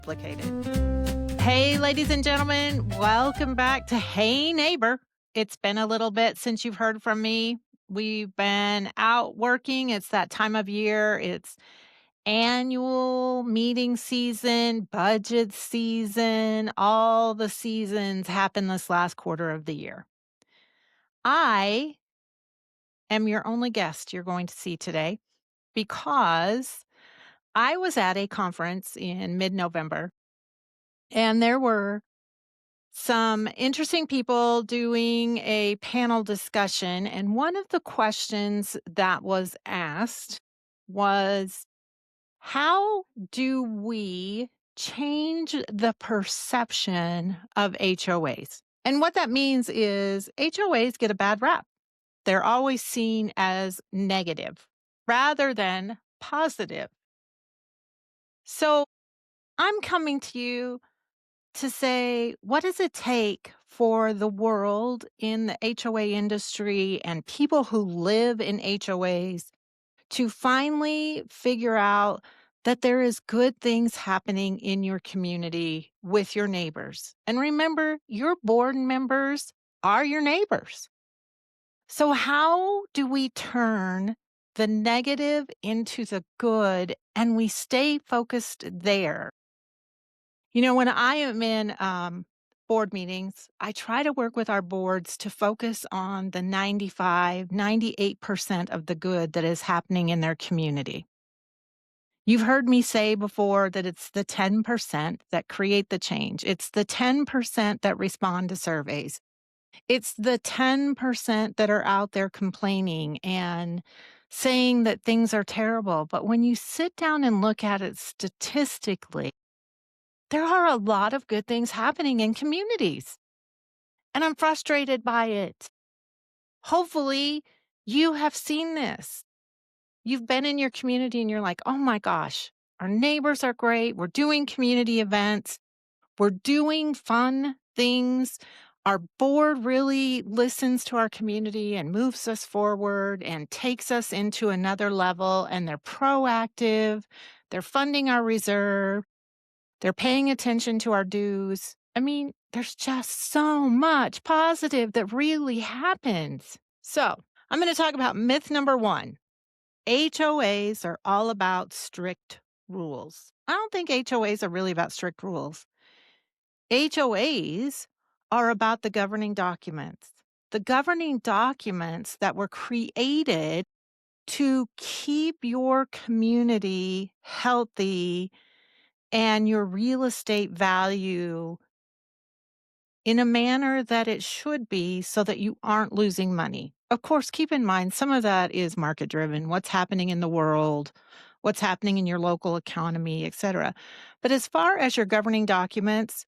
complicated. Hey, ladies and gentlemen, welcome back to Hey Neighbor. It's been a little bit since you've heard from me. We've been out working. It's that time of year. It's annual meeting season, budget season. All the seasons happen this last quarter of the year. I am your only guest you're going to see today because I was at a conference in mid-November, and there were some interesting people doing a panel discussion. And one of the questions that was asked was, how do we change the perception of HOAs? And what that means is HOAs get a bad rap. They're always seen as negative rather than positive. So I'm coming to you to say, what does it take for the world in the HOA industry and people who live in HOAs to finally figure out that there is good things happening in your community with your neighbors? And remember, your board members are your neighbors. So how do we turn the negative into the good and we stay focused there? You know, when I am in board meetings, I try to work with our boards to focus on the 98% of the good that is happening in their community. You've heard me say before that it's the 10% that create the change. It's the 10% that respond to surveys. It's the 10% that are out there complaining and saying that things are terrible. But when you sit down and look at it statistically, there are a lot of good things happening in communities, and I'm frustrated by it. Hopefully, you have seen this. You've been in your community and you're like, oh my gosh, our neighbors are great. We're doing community events. We're doing fun things. Our board really listens to our community and moves us forward and takes us into another level, and they're proactive. They're funding our reserve. They're paying attention to our dues. I mean, there's just so much positive that really happens. So, I'm going to talk about myth number one. HOAs are all about strict rules. I don't think HOAs are really about strict rules. HOAs are about the governing documents. The governing documents that were created to keep your community healthy and your real estate value in a manner that it should be so that you aren't losing money. Of course, keep in mind, some of that is market driven, what's happening in the world, what's happening in your local economy, etc. But as far as your governing documents,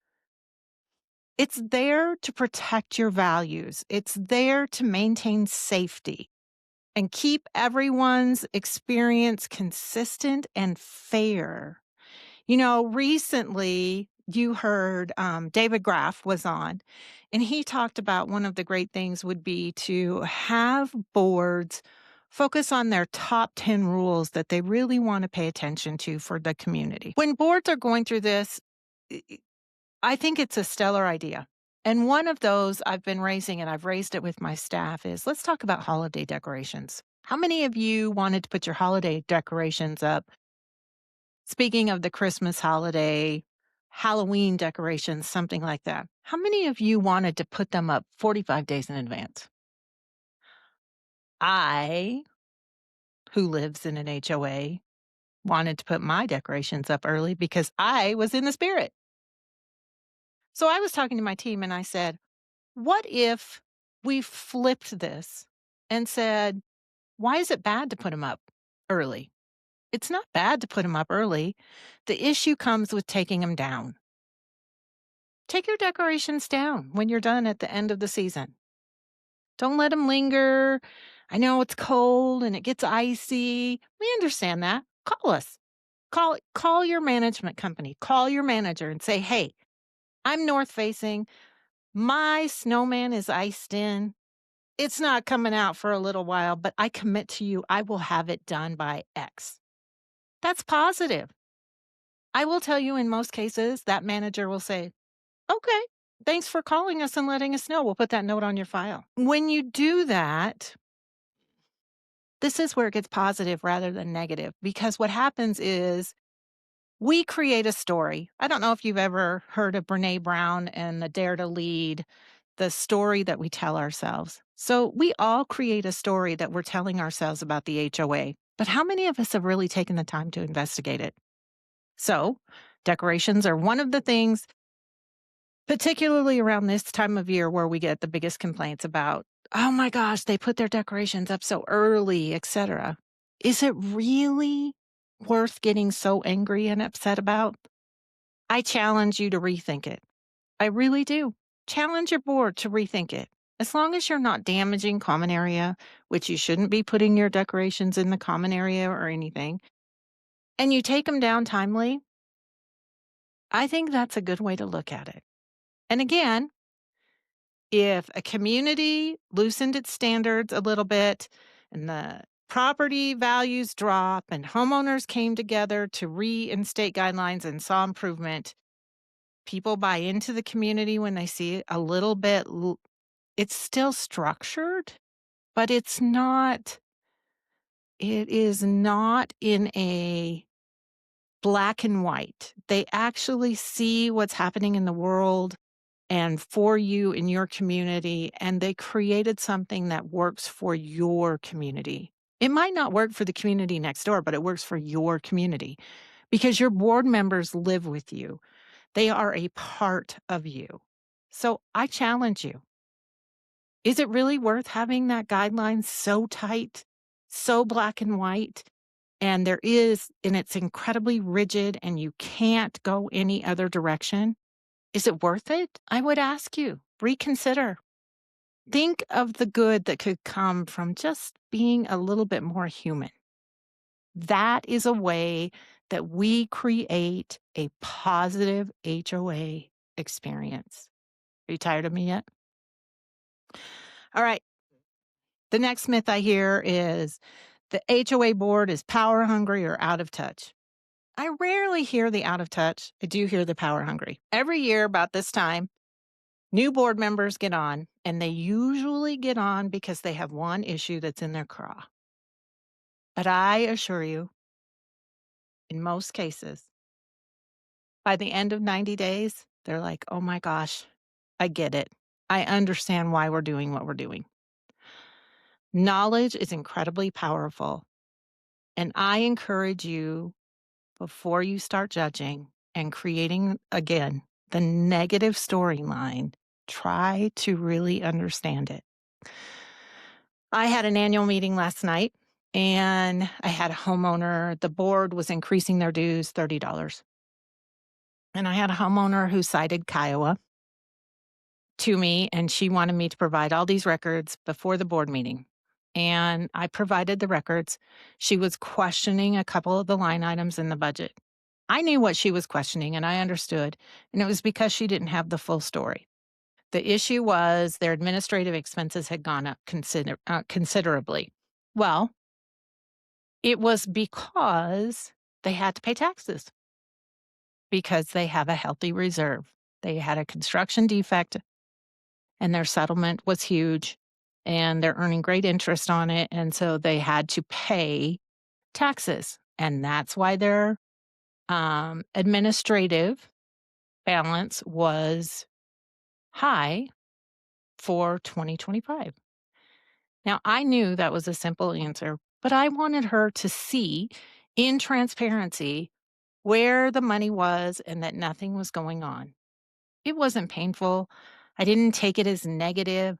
it's there to protect your values. It's there to maintain safety and keep everyone's experience consistent and fair. You know, recently you heard David Graff was on, and he talked about one of the great things would be to have boards focus on their top 10 rules that they really want to pay attention to for the community. When boards are going through this, I think it's a stellar idea. And one of those I've been raising, and I've raised it with my staff, is let's talk about holiday decorations. How many of you wanted to put your holiday decorations up? Speaking of the Christmas holiday, Halloween decorations, something like that. How many of you wanted to put them up 45 days in advance? I, who lives in an HOA, wanted to put my decorations up early because I was in the spirit. So I was talking to my team and I said, what if we flipped this and said, why is it bad to put them up early? It's not bad to put them up early. The issue comes with taking them down. Take your decorations down when you're done at the end of the season. Don't let them linger. I know it's cold and it gets icy. We understand that. Call us. Call your management company. Call your manager and say, hey, I'm north facing. My snowman is iced in. It's not coming out for a little while, but I commit to you, I will have it done by X. That's positive. I will tell you in most cases, that manager will say, "Okay, thanks for calling us and letting us know. We'll put that note on your file." When you do that, this is where it gets positive rather than negative, because what happens is we create a story. I don't know if you've ever heard of Brené Brown and the Dare to Lead, the story that we tell ourselves. So we all create a story that we're telling ourselves about the HOA, but how many of us have really taken the time to investigate it? So decorations are one of the things, particularly around this time of year, where we get the biggest complaints about, oh my gosh, they put their decorations up so early, etc. Is it really worth getting so angry and upset about? I challenge you to rethink it. I really do. Challenge your board to rethink it. As long as you're not damaging common area, which you shouldn't be putting your decorations in the common area or anything, and you take them down timely, I think that's a good way to look at it. And again, if a community loosened its standards a little bit and the property values drop and homeowners came together to reinstate guidelines and saw improvement, people buy into the community when they see a little bit. It's still structured, but it is not in a black and white. They actually see what's happening in the world and for you in your community, and they created something that works for your community. It might not work for the community next door, but it works for your community because your board members live with you. They are a part of you. So I challenge you. Is it really worth having that guideline so tight, so black and white? And it's incredibly rigid and you can't go any other direction. Is it worth it? I would ask you, reconsider. Think of the good that could come from just being a little bit more human. That is a way that we create a positive HOA experience. Are you tired of me yet? All right. The next myth I hear is the HOA board is power hungry or out of touch. I rarely hear the out of touch. I do hear the power hungry. Every year about this time, new board members get on, and they usually get on because they have one issue that's in their craw. But I assure you, in most cases, by the end of 90 days, they're like, oh my gosh, I get it. I understand why we're doing what we're doing. Knowledge is incredibly powerful. And I encourage you, before you start judging and creating, again, the negative storyline, try to really understand it. I had an annual meeting last night and I had a homeowner. The board was increasing their dues $30. And I had a homeowner who cited Kiowa to me, and she wanted me to provide all these records before the board meeting. And I provided the records. She was questioning a couple of the line items in the budget. I knew what she was questioning and I understood, and it was because she didn't have the full story. The issue was their administrative expenses had gone up considerably. Well, it was because they had to pay taxes because they have a healthy reserve. They had a construction defect and their settlement was huge and they're earning great interest on it. And so they had to pay taxes. And that's why their administrative balance was high for 2025. Now, I knew that was a simple answer, but I wanted her to see in transparency where the money was and that nothing was going on. It wasn't painful. I didn't take it as negative.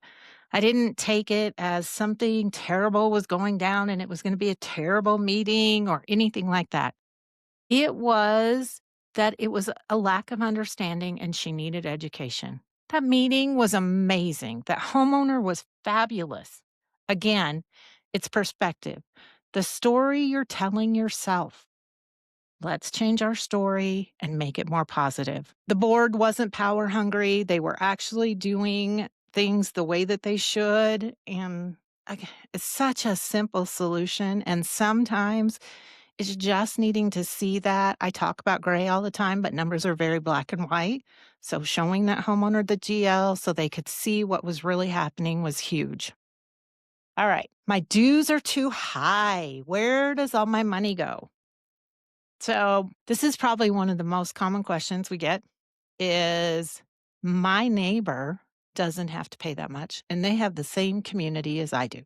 I didn't take it as something terrible was going down and it was going to be a terrible meeting or anything like that. It was that it was a lack of understanding and she needed education. That meeting was amazing. That homeowner was fabulous. Again, it's perspective. The story you're telling yourself. Let's change our story and make it more positive. The board wasn't power hungry. They were actually doing things the way that they should. And it's such a simple solution. And sometimes It's just needing to see that. I talk about gray all the time, but numbers are very black and white. So showing that homeowner the GL so they could see what was really happening was huge. All right. My dues are too high. Where does all my money go? So this is probably one of the most common questions we get is my neighbor doesn't have to pay that much and they have the same community as I do.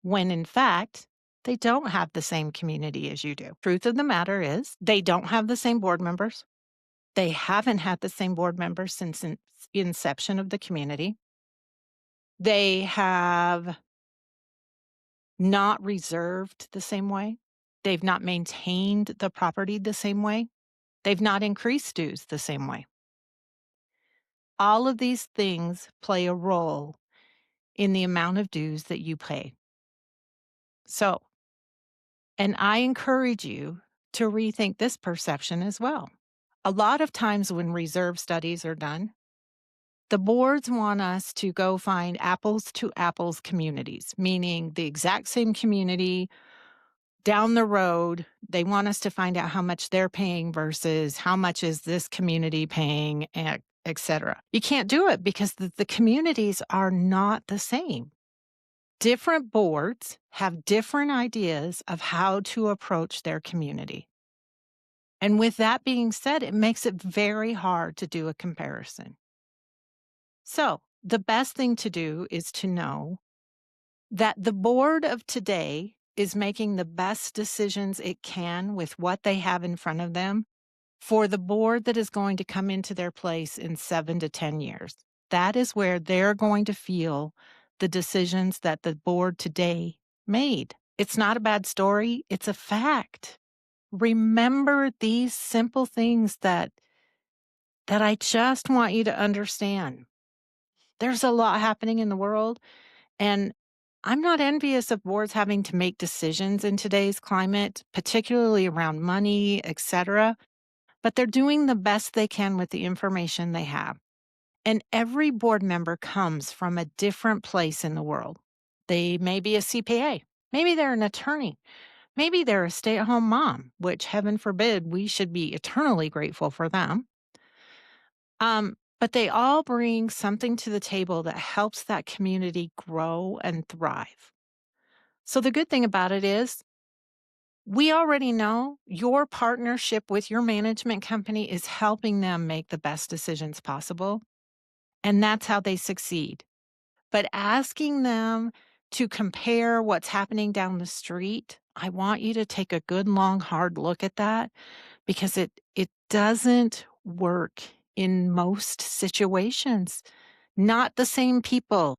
When in fact, they don't have the same community as you do. Truth of the matter is they don't have the same board members. They haven't had the same board members since inception of the community. They have not reserved the same way. They've not maintained the property the same way. They've not increased dues the same way. All of these things play a role in the amount of dues that you pay. So, and I encourage you to rethink this perception as well. A lot of times when reserve studies are done, the boards want us to go find apples to apples communities, meaning the exact same community down the road. They want us to find out how much they're paying versus how much is this community paying, et cetera. You can't do it because the communities are not the same. Different boards have different ideas of how to approach their community. And with that being said, it makes it very hard to do a comparison. So, the best thing to do is to know that the board of today is making the best decisions it can with what they have in front of them for the board that is going to come into their place in 7 to 10 years. That is where they're going to feel the decisions that the board today made. It's not a bad story, it's a fact. Remember these simple things that I just want you to understand. There's a lot happening in the world, and I'm not envious of boards having to make decisions in today's climate, particularly around money, etc. But they're doing the best they can with the information they have. And every board member comes from a different place in the world. They may be a CPA, maybe they're an attorney, maybe they're a stay at home mom, which heaven forbid we should be eternally grateful for them. But they all bring something to the table that helps that community grow and thrive. So the good thing about it is we already know your partnership with your management company is helping them make the best decisions possible. And that's how they succeed. But asking them to compare what's happening down the street, I want you to take a good, long, hard look at that because it doesn't work in most situations. Not the same people.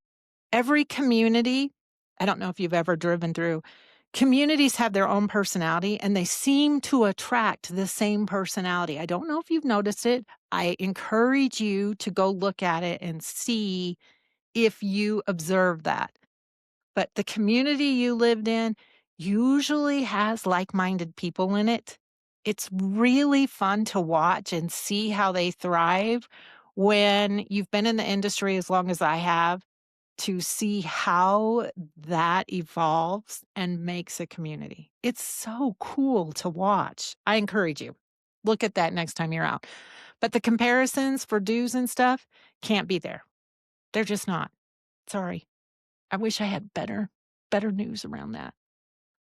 Every community, I don't know if you've ever driven through, communities have their own personality and they seem to attract the same personality. I don't know if you've noticed it. I encourage you to go look at it and see if you observe that. But the community you lived in usually has like minded people in it. It's really fun to watch and see how they thrive when you've been in the industry as long as I have to see how that evolves and makes a community. It's so cool to watch. I encourage you. Look at that next time you're out. But the comparisons for dues and stuff can't be there. They're just not. Sorry. I wish I had better news around that.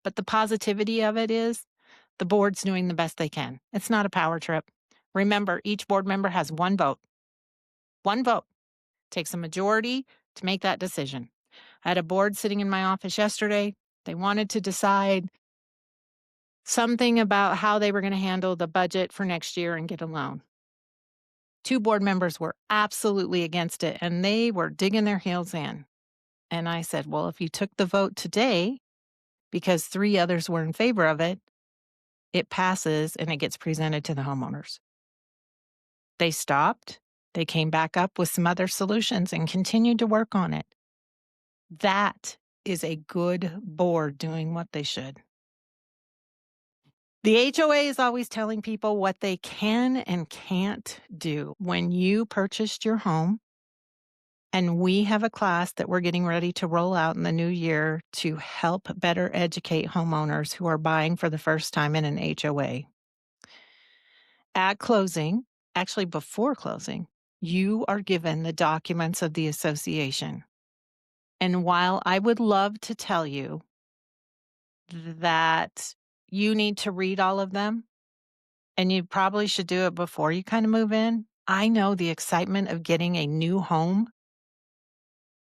But the positivity of it is the board's doing the best they can. It's not a power trip. Remember, each board member has one vote. One vote. Takes a majority to make that decision. I had a board sitting in my office yesterday. They wanted to decide something about how they were going to handle the budget for next year and get a loan. 2 board members were absolutely against it, and they were digging their heels in. And I said, well, if you took the vote today, because 3 others were in favor of it, it passes and it gets presented to the homeowners. They stopped. They came back up with some other solutions and continued to work on it. That is a good board doing what they should. The HOA is always telling people what they can and can't do. When you purchased your home, And we have a class that we're getting ready to roll out in the new year to help better educate homeowners who are buying for the first time in an HOA. At closing, actually before closing, you are given the documents of the association. And while I would love to tell you that you need to read all of them, and you probably should do it before you kind of move in, I know the excitement of getting a new home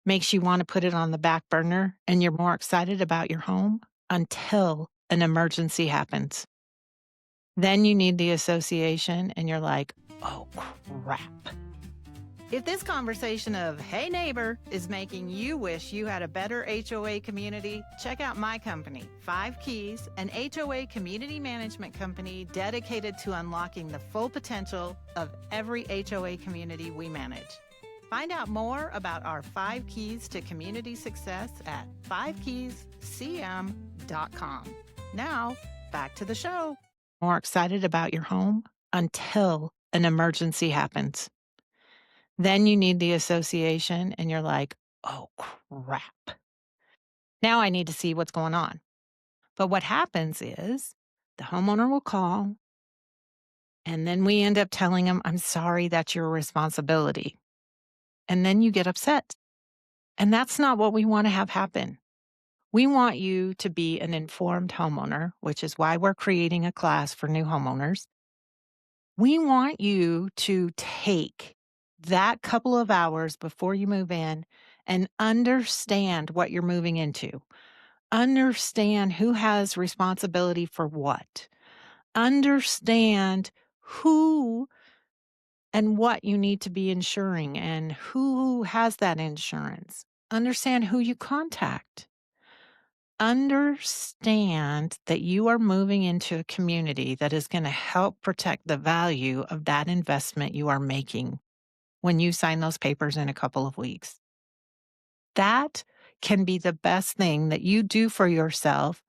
makes you want to put it on the back burner and you're more excited about your home until an emergency happens. Then you need the association and you're like, oh crap. If this conversation of, hey neighbor, is making you wish you had a better HOA community, check out my company, 5 Keys, an HOA community management company dedicated to unlocking the full potential of every HOA community we manage. Find out more about our 5 Keys to Community Success at 5keyscm.com. Now, back to the show. More excited about your home until an emergency happens. Then you need the association and you're like, oh crap. Now I need to see what's going on. But what happens is the homeowner will call and then we end up telling them, I'm sorry, that's your responsibility. And then you get upset. And that's not what we want to have happen. We want you to be an informed homeowner, which is why we're creating a class for new homeowners. We want you to take that couple of hours before you move in and understand what you're moving into. Understand who has responsibility for what. Understand who and what you need to be insuring and who has that insurance. Understand who you contact. Understand that you are moving into a community that is going to help protect the value of that investment you are making when you sign those papers in a couple of weeks. That can be the best thing that you do for yourself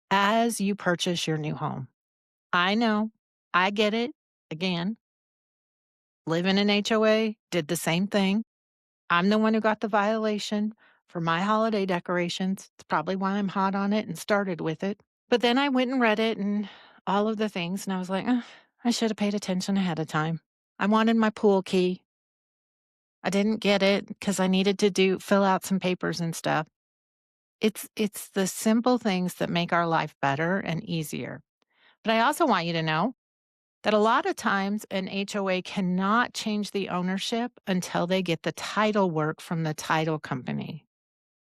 as you purchase your new home. I know, I get it. Again, live in an HOA, did the same thing. I'm the one who got the violation for my holiday decorations. It's probably why I'm hot on it and started with it. But then I went and read it and all of the things, and I was like, I should have paid attention ahead of time. I wanted my pool key. I didn't get it because I needed to fill out some papers and stuff. It's the simple things that make our life better and easier. But I also want you to know that a lot of times an HOA cannot change the ownership until they get the title work from the title company.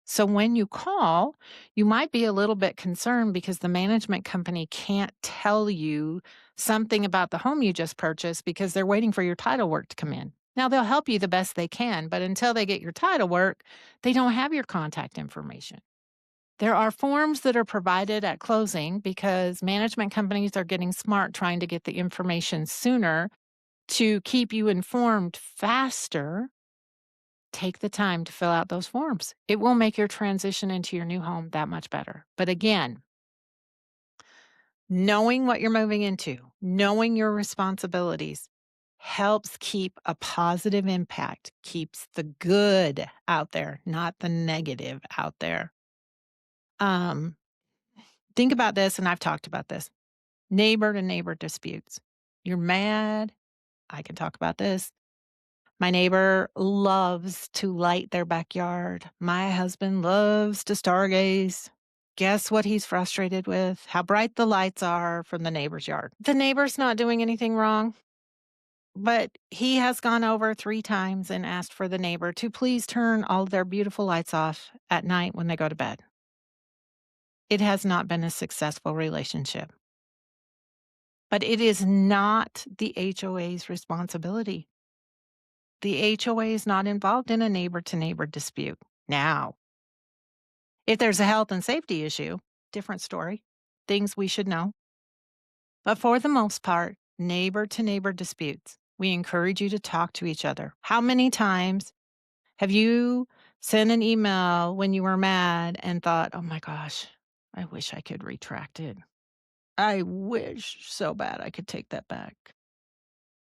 So when you call, you might be a little bit concerned because the management company can't tell you something about the home you just purchased because they're waiting for your title work to come in. Now, they'll help you the best they can, but until they get your title work, they don't have your contact information. There are forms that are provided at closing because management companies are getting smart trying to get the information sooner to keep you informed faster. Take the time to fill out those forms. It will make your transition into your new home that much better. But again, knowing what you're moving into, knowing your responsibilities helps keep a positive impact, keeps the good out there, not the negative out there. Um, think about this, and I've talked about this. Neighbor to neighbor disputes. You're mad. I can talk about this. My neighbor loves to light their backyard. My husband loves to stargaze. Guess what he's frustrated with? How bright the lights are from the neighbor's yard. The neighbor's not doing anything wrong, but he has gone over 3 times and asked for the neighbor to please turn all of their beautiful lights off at night when they go to bed. It has not been a successful relationship. But it is not the HOA's responsibility. The HOA is not involved in a neighbor to neighbor dispute. Now, if there's a health and safety issue, different story, things we should know. But for the most part, neighbor to neighbor disputes, we encourage you to talk to each other. How many times have you sent an email when you were mad and thought, oh my gosh, I wish I could retract it. I wish so bad I could take that back.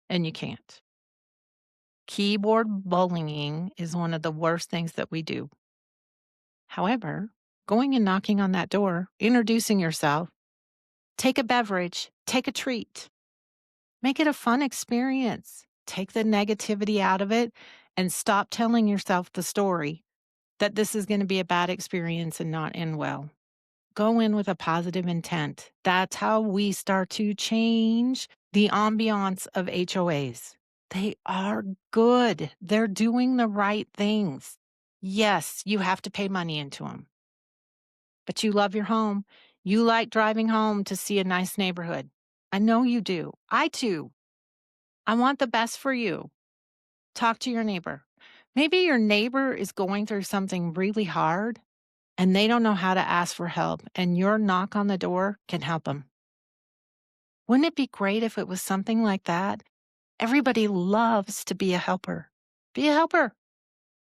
And you can't. Keyboard bullying is one of the worst things that we do. However, going and knocking on that door, introducing yourself, take a beverage, take a treat, make it a fun experience. Take the negativity out of it and stop telling yourself the story that this is going to be a bad experience and not end well. Go in with a positive intent. That's how we start to change the ambiance of HOAs. They are good. They're doing the right things. Yes, you have to pay money into them, but you love your home. You like driving home to see a nice neighborhood. I know you do. I too. I want the best for you. Talk to your neighbor. Maybe your neighbor is going through something really hard and they don't know how to ask for help, and your knock on the door can help them. Wouldn't it be great if it was something like that? Everybody loves to be a helper. Be a helper,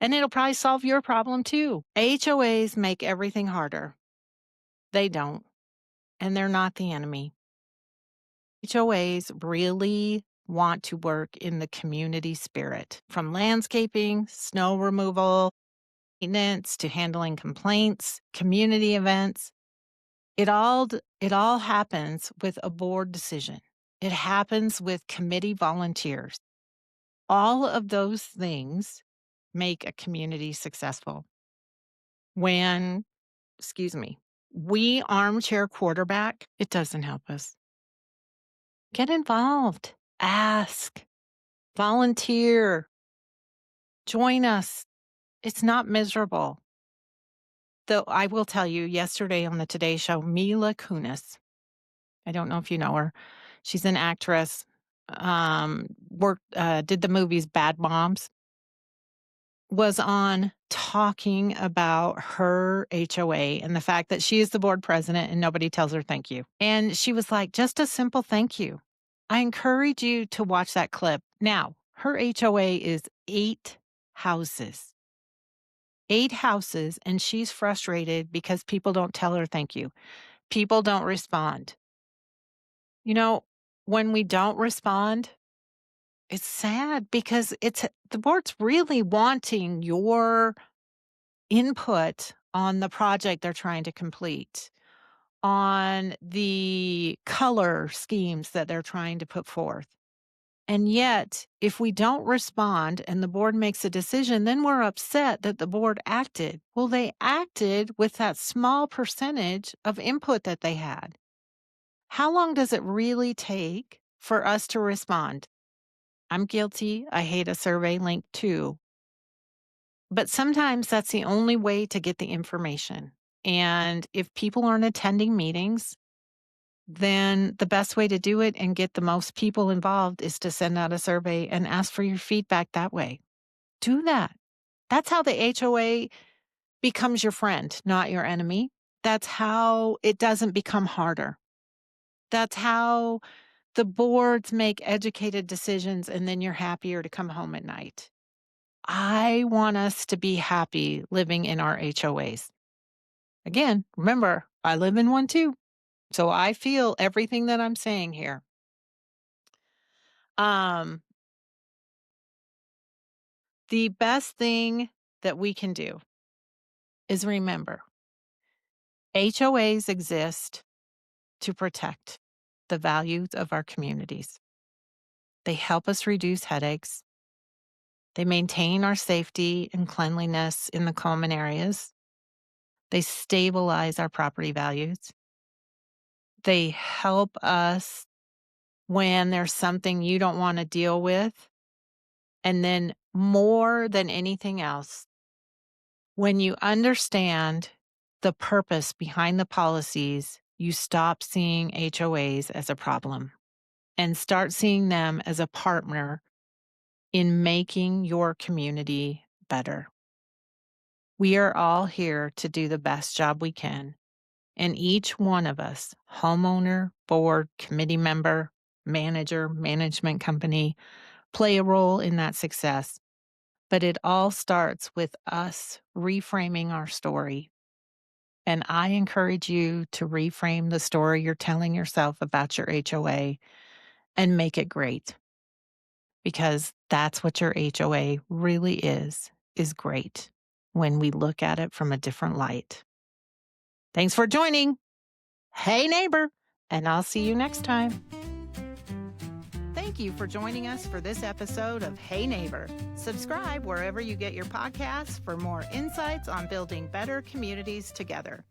and it'll probably solve your problem too. HOAs make everything harder. They don't, and they're not the enemy. HOAs really want to work in the community spirit, from landscaping, snow removal, maintenance, to handling complaints, community events. It all happens with a board decision. It happens with committee volunteers. All of those things make a community successful. When, excuse me, we armchair quarterback, it doesn't help us. Get involved. Ask. Volunteer. Join us. It's not miserable. Though I will tell you, yesterday on the Today Show, Mila Kunis, I don't know if you know her. She's an actress. Did the movies Bad Moms. Was on talking about her HOA and the fact that she is the board president and nobody tells her thank you. And she was like, just a simple thank you. I encourage you to watch that clip. Now, her HOA is 8 houses. 8 houses, and she's frustrated because people don't tell her thank you. People don't respond. You know, when we don't respond, it's sad because the board's really wanting your input on the project they're trying to complete, on the color schemes that they're trying to put forth. And yet, if we don't respond and the board makes a decision, then we're upset that the board acted. Well, they acted with that small percentage of input that they had. How long does it really take for us to respond? I'm guilty. I hate a survey link too. But sometimes that's the only way to get the information. And if people aren't attending meetings, then the best way to do it and get the most people involved is to send out a survey and ask for your feedback that way. Do that. That's how the HOA becomes your friend, not your enemy. That's how it doesn't become harder. That's how the boards make educated decisions and then you're happier to come home at night. I want us to be happy living in our HOAs. Again, remember, I live in one too. So I feel everything that I'm saying here. Um, the best thing that we can do is remember HOAs exist to protect the values of our communities. They help us reduce headaches. They maintain our safety and cleanliness in the common areas. They stabilize our property values. They help us when there's something you don't want to deal with. And then more than anything else, when you understand the purpose behind the policies, you stop seeing HOAs as a problem and start seeing them as a partner in making your community better. We are all here to do the best job we can. And each one of us, homeowner, board, committee member, manager, management company, play a role in that success. But it all starts with us reframing our story. And I encourage you to reframe the story you're telling yourself about your HOA and make it great. because that's what your HOA really is great when we look at it from a different light. Thanks for joining. Hey, neighbor, and I'll see you next time. Thank you for joining us for this episode of Hey Neighbor. Subscribe wherever you get your podcasts for more insights on building better communities together.